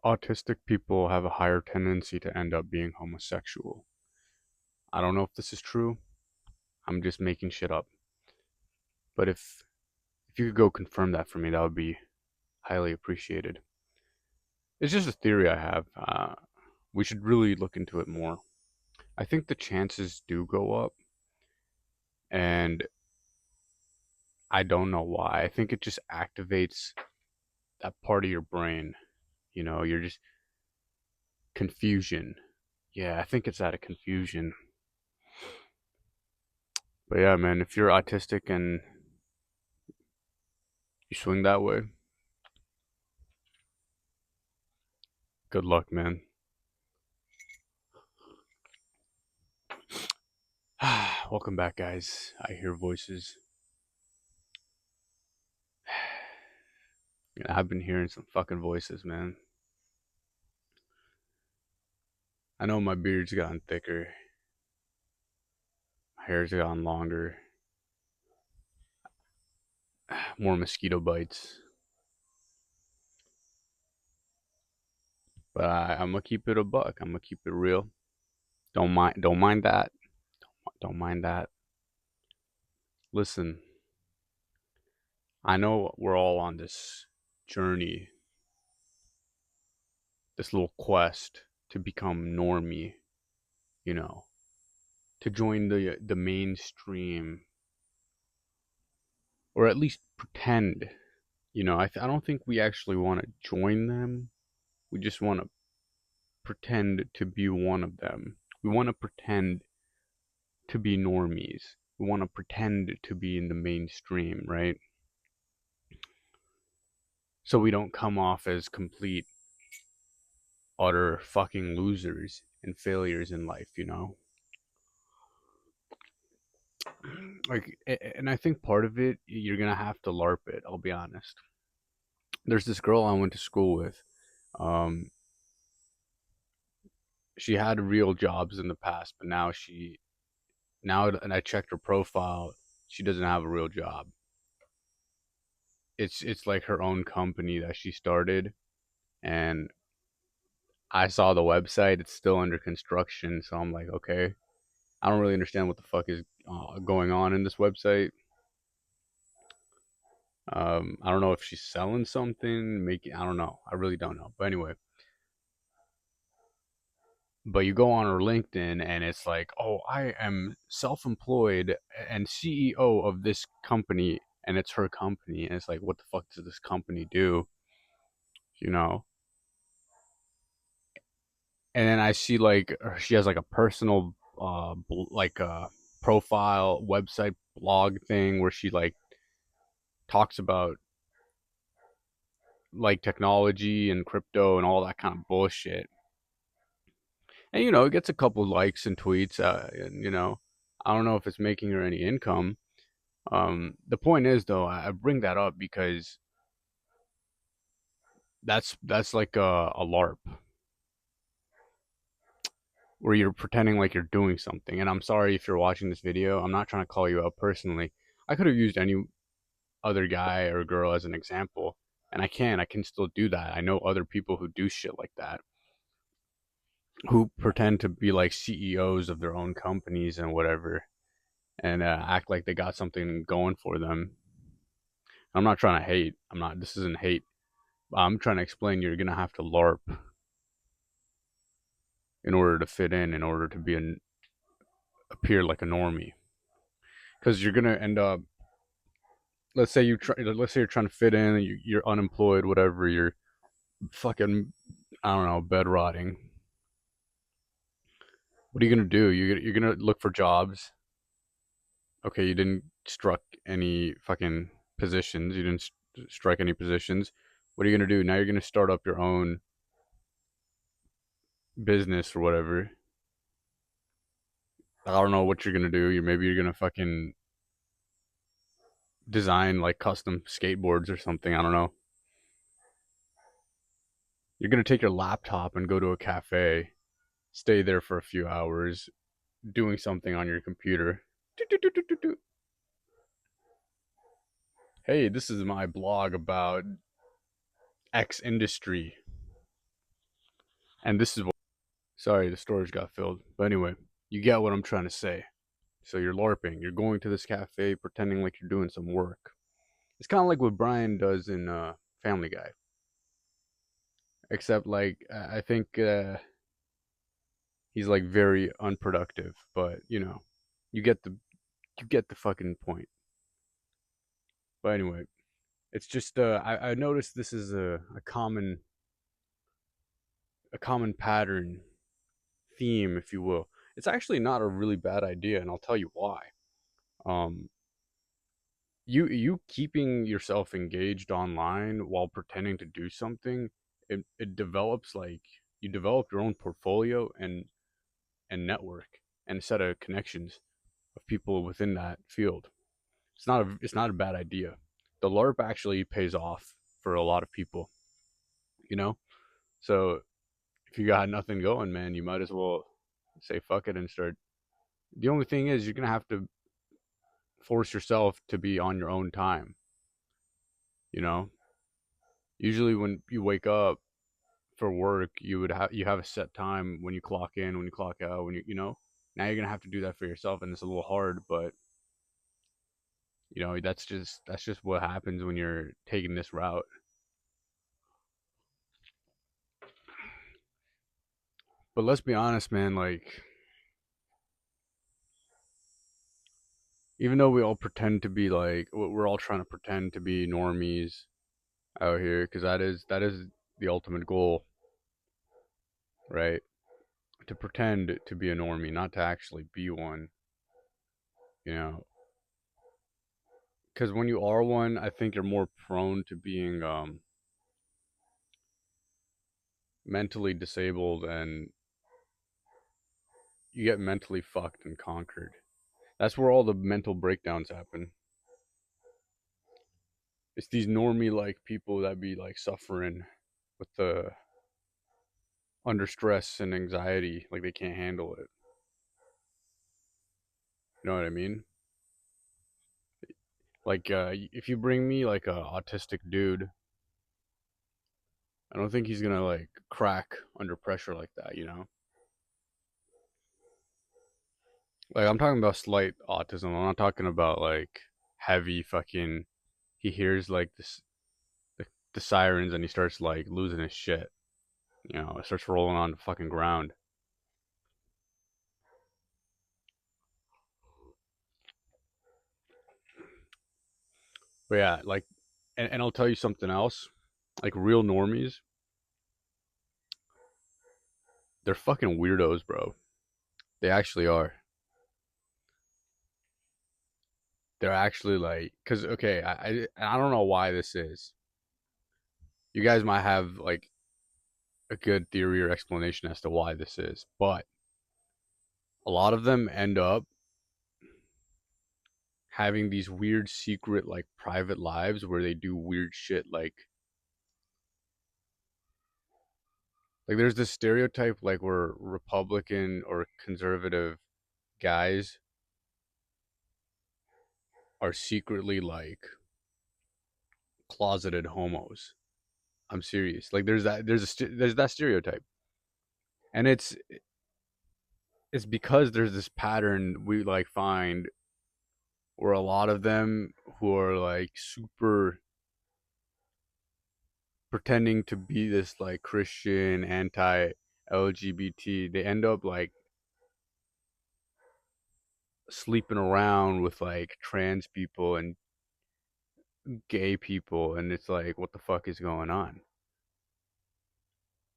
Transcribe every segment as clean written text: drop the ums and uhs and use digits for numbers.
autistic people have a higher tendency to end up being homosexual. I don't know if this is true. I'm just making shit up. But if you could go confirm that for me, that would be highly appreciated. It's just a theory I have. We should really look into it more. I think the chances do go up, and I don't know why. I think it just activates that part of your brain. You're just confusion. Yeah, I think it's out of confusion. But yeah, man, if you're autistic and you swing that way, good luck, man. Welcome back, guys. I hear voices. Yeah, I've been hearing some fucking voices, man. I know my beard's gotten thicker, my hair's gotten longer, more mosquito bites. But I'm gonna keep it a buck. I'm gonna keep it real. Don't mind that. Don't mind that. Listen, I know we're all on this journey, this little quest to become normie, you know, to join the mainstream, or at least pretend. I don't think we actually want to join them. We just want to pretend to be one of them. We want to pretend to be normies. We want to pretend to be in the mainstream, right? So we don't come off as complete, utter fucking losers and failures in life. Like, and I think part of it, you're gonna have to LARP it. I'll be honest. There's this girl I went to school with. Um, she had real jobs in the past, but now, and I checked her profile. She doesn't have a real job. It's like her own company that she started, and I saw the website. It's still under construction, so I'm like, okay, I don't really understand what the fuck is going on in this website. I don't know if she's selling something, making. I don't know. I really don't know. But anyway, but you go on her LinkedIn and it's like, oh, I am self-employed and CEO of this company, and it's her company, and it's like, what the fuck does this company do? You know? And then I see like she has like a personal like a profile website blog thing where she like talks about like technology and crypto and all that kind of bullshit. And it gets a couple likes and tweets. And I don't know if it's making her any income. The point is though, I bring that up because that's like a LARP where you're pretending like you're doing something. And I'm sorry if you're watching this video. I'm not trying to call you out personally. I could have used any other guy or girl as an example, and I can still do that. I know other people who do shit like that, who pretend to be like CEOs of their own companies and whatever, and act like they got something going for them. I'm not trying to hate. I'm not. This isn't hate. I'm trying to explain you're gonna have to LARP in order to fit in order to appear like a normie, because you're gonna end up. Let's say you're trying to fit in. You're unemployed, whatever. You're fucking, I don't know, bed rotting. What are you gonna do? You're gonna look for jobs. Okay, you didn't struck any fucking positions. You didn't strike any positions. What are you gonna do? Now you're gonna start up your own business or whatever. I don't know what you're gonna do. Maybe you're gonna fucking design like custom skateboards or something. I don't know. You're gonna take your laptop and go to a cafe, stay there for a few hours, doing something on your computer. Hey, this is my blog about X industry. And this is what, sorry, the storage got filled. But anyway, you get what I'm trying to say. So you're LARPing. You're going to this cafe pretending like you're doing some work. It's kind of like what Brian does in Family Guy, except like I think he's like very unproductive. But you get the you get the fucking point. But anyway, it's just I noticed this is a common pattern theme, if you will. It's actually not a really bad idea, and I'll tell you why. Um, you keeping yourself engaged online while pretending to do something, it develops like you develop your own portfolio and network and a set of connections of people within that field. It's not a bad idea. The LARP actually pays off for a lot of people, you know. So if you got nothing going, man, you might as well say fuck it and start. The only thing is, you're gonna have to force yourself to be on your own time. You know, usually when you wake up for work, you have a set time when you clock in, when you clock out, when Now you're gonna have to do that for yourself, and it's a little hard, but that's just what happens when you're taking this route. But let's be honest, man. Like, even though we all pretend to be like, we're all trying to pretend to be normies out here, because that is the ultimate goal, right? To pretend to be a normie, not to actually be one. You know, because when you are one, I think you're more prone to being mentally disabled, and you get mentally fucked and conquered. That's where all the mental breakdowns happen. It's these normie like people that be like suffering with the under stress and anxiety, like they can't handle it. You know what I mean? Like if you bring me like a autistic dude, I don't think he's gonna like crack under pressure like that. Like I'm talking about slight autism. I'm not talking about like heavy fucking. He hears like the sirens and he starts like losing his shit. It starts rolling on the fucking ground. But yeah, like, and I'll tell you something else. Like real normies, they're fucking weirdos, bro. They actually are. They're actually like, cause okay, I don't know why this is. You guys might have like a good theory or explanation as to why this is, but a lot of them end up having these weird secret like private lives where they do weird shit like there's this stereotype like where Republican or conservative guys are secretly like closeted homos. I'm serious. Like there's that stereotype. And it's because there's this pattern we like find where a lot of them who are like super pretending to be this like Christian anti LGBT, they end up like sleeping around with like trans people and gay people, and it's like what the fuck is going on?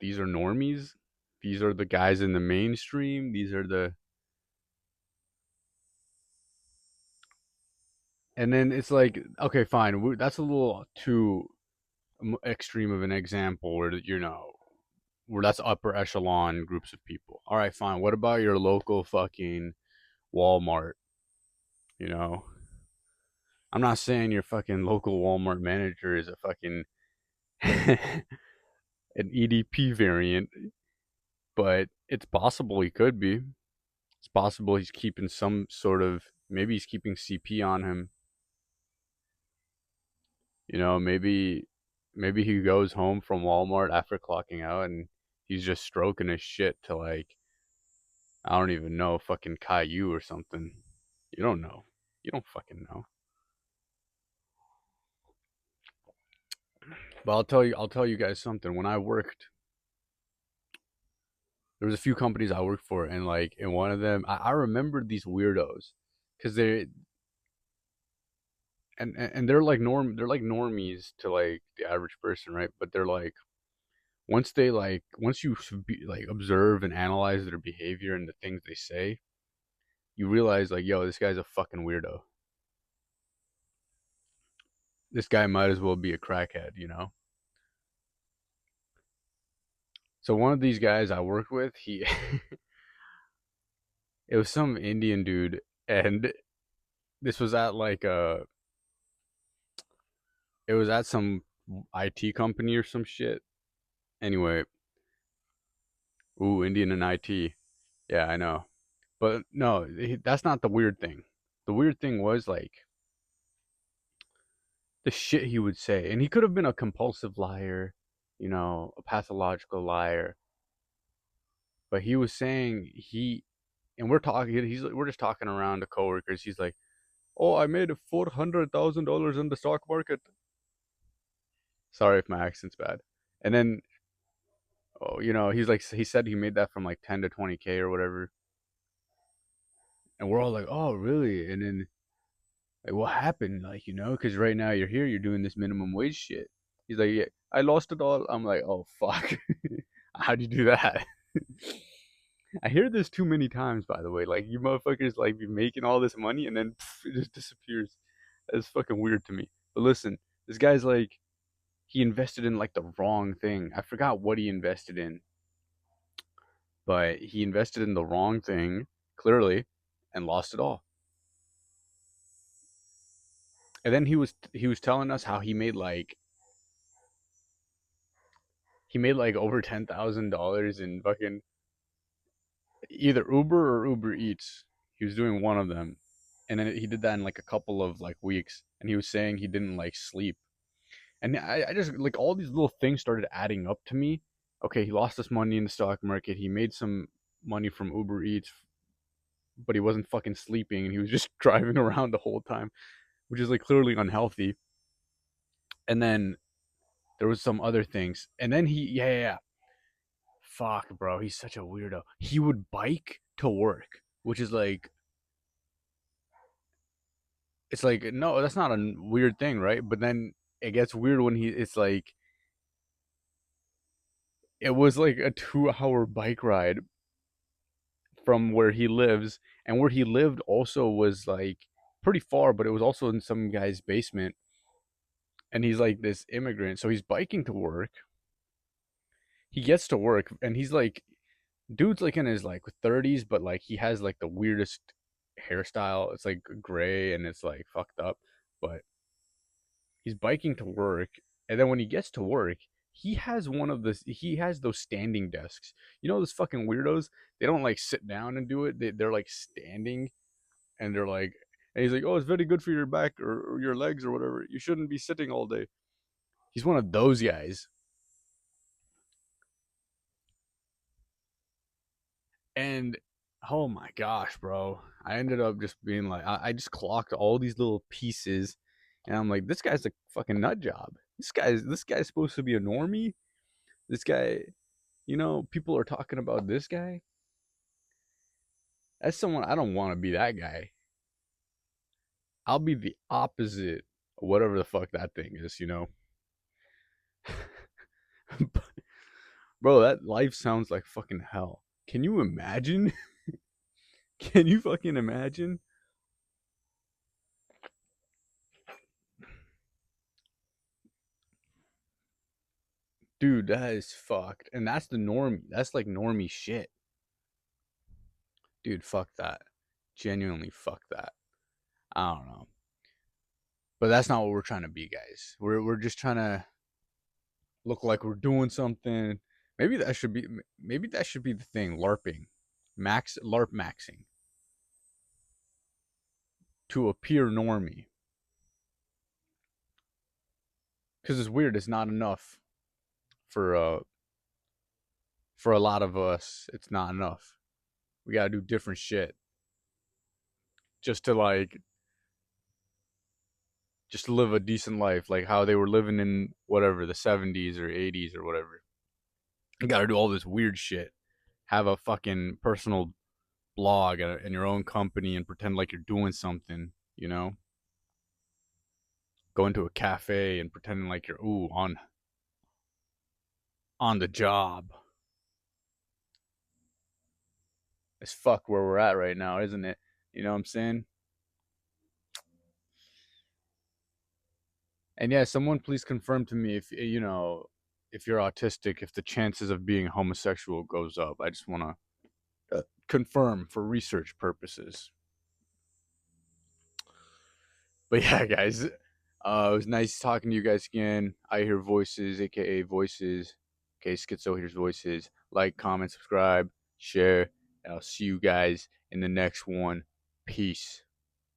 These are normies. These are the guys in the mainstream. These are the and then it's like okay, fine. That's a little too extreme of an example where where that's upper echelon groups of people. All right, fine. What about your local fucking Walmart? You know, I'm not saying your fucking local Walmart manager is a fucking an EDP variant, but it's possible he could be. It's possible he's keeping some sort of maybe he's keeping CP on him. Maybe he goes home from Walmart after clocking out and He's just stroking his shit to like, I don't even know, fucking Caillou or something. You don't know. You don't fucking know. But I'll tell you guys something. When I worked, there was a few companies I worked for, and like in one of them, I remembered these weirdos because and they're like normies to like the average person, right? But they're like once you like observe and analyze their behavior and the things they say, you realize like, yo, this guy's a fucking weirdo. This guy might as well be a crackhead, you know? So one of these guys I worked with, he it was some Indian dude, and this was at like it was at some IT company or some shit. Anyway, ooh, Indian and IT. Yeah, I know. But no, that's not the weird thing. The weird thing was like the shit he would say. And he could have been a compulsive liar, you know, a pathological liar. But he was saying and we're talking, we're just talking around to coworkers. He's like, oh, I made $400,000 in the stock market. Sorry if my accent's bad. And then, oh, you know, he said he made that from like 10 to 20K or whatever. And we're all like, oh, really? And then, like, what happened? Like, you know, because right now you're here, you're doing this minimum wage shit. He's like, yeah, I lost it all. I'm like, oh, fuck. How'd you do that? I hear this too many times, by the way. Like, you motherfuckers, like, be making all this money and then it just disappears. That's fucking weird to me. But listen, this guy's like, he invested in, like, the wrong thing. I forgot what he invested in, but he invested in the wrong thing, clearly, and lost it all. And then he was telling us how he made like over $10,000 in fucking either Uber or Uber Eats. He was doing one of them, and then he did that in like a couple of like weeks. And he was saying he didn't like sleep. And I just like all these little things started adding up to me. Okay, he lost this money in the stock market. He made some money from Uber Eats, but he wasn't fucking sleeping, and he was just driving around the whole time, which is like clearly unhealthy. And then there was some other things, and then yeah, fuck, bro, he's such a weirdo. He would bike to work, which is like, it's like, no, that's not a weird thing, right? But then it gets weird when it's like, it was like a 2 hour bike ride from where he lives, and where he lived also was like pretty far, but it was also in some guy's basement. And he's like this immigrant, so he's biking to work. He gets to work, and he's like, dude's like in his like 30s, but like he has like the weirdest hairstyle. It's like gray and it's like fucked up. But he's biking to work, and then when he gets to work, he has those standing desks. You know those fucking weirdos? They don't like sit down and do it. They're like standing, and they're like, and he's like, oh, it's very good for your back or your legs or whatever. You shouldn't be sitting all day. He's one of those guys. And oh my gosh, bro. I ended up just being like, I just clocked all these little pieces, and I'm like, this guy's a fucking nut job. This guy's supposed to be a normie. This guy, you know, people are talking about this guy. That's someone I don't want to be that guy. I'll be the opposite of whatever the fuck that thing is, you know? Bro, that life sounds like fucking hell. Can you imagine? Can you fucking imagine? Dude, that is fucked. And that's the normie. That's like normie shit. Dude, fuck that. Genuinely fuck that. I don't know. But that's not what we're trying to be, guys. We're just trying to look like we're doing something. Maybe that should be the thing, LARPing. LARP maxing to appear normie. Cuz it's weird, it's not enough for for a lot of us, it's not enough. We gotta do different shit just to just live a decent life, like how they were living in whatever the 70s or 80s or whatever. You gotta do all this weird shit. Have a fucking personal blog in your own company and pretend like you're doing something, you know? Go into a cafe and pretending like you're on the job. It's fuck where we're at right now, isn't it? You know what I'm saying? And yeah, someone please confirm to me if if you're autistic, if the chances of being homosexual goes up. I just want to confirm for research purposes. But yeah, guys, it was nice talking to you guys again. I hear voices, aka voices. Okay, Schizo hears voices. Like, comment, subscribe, share, and I'll see you guys in the next one. Peace.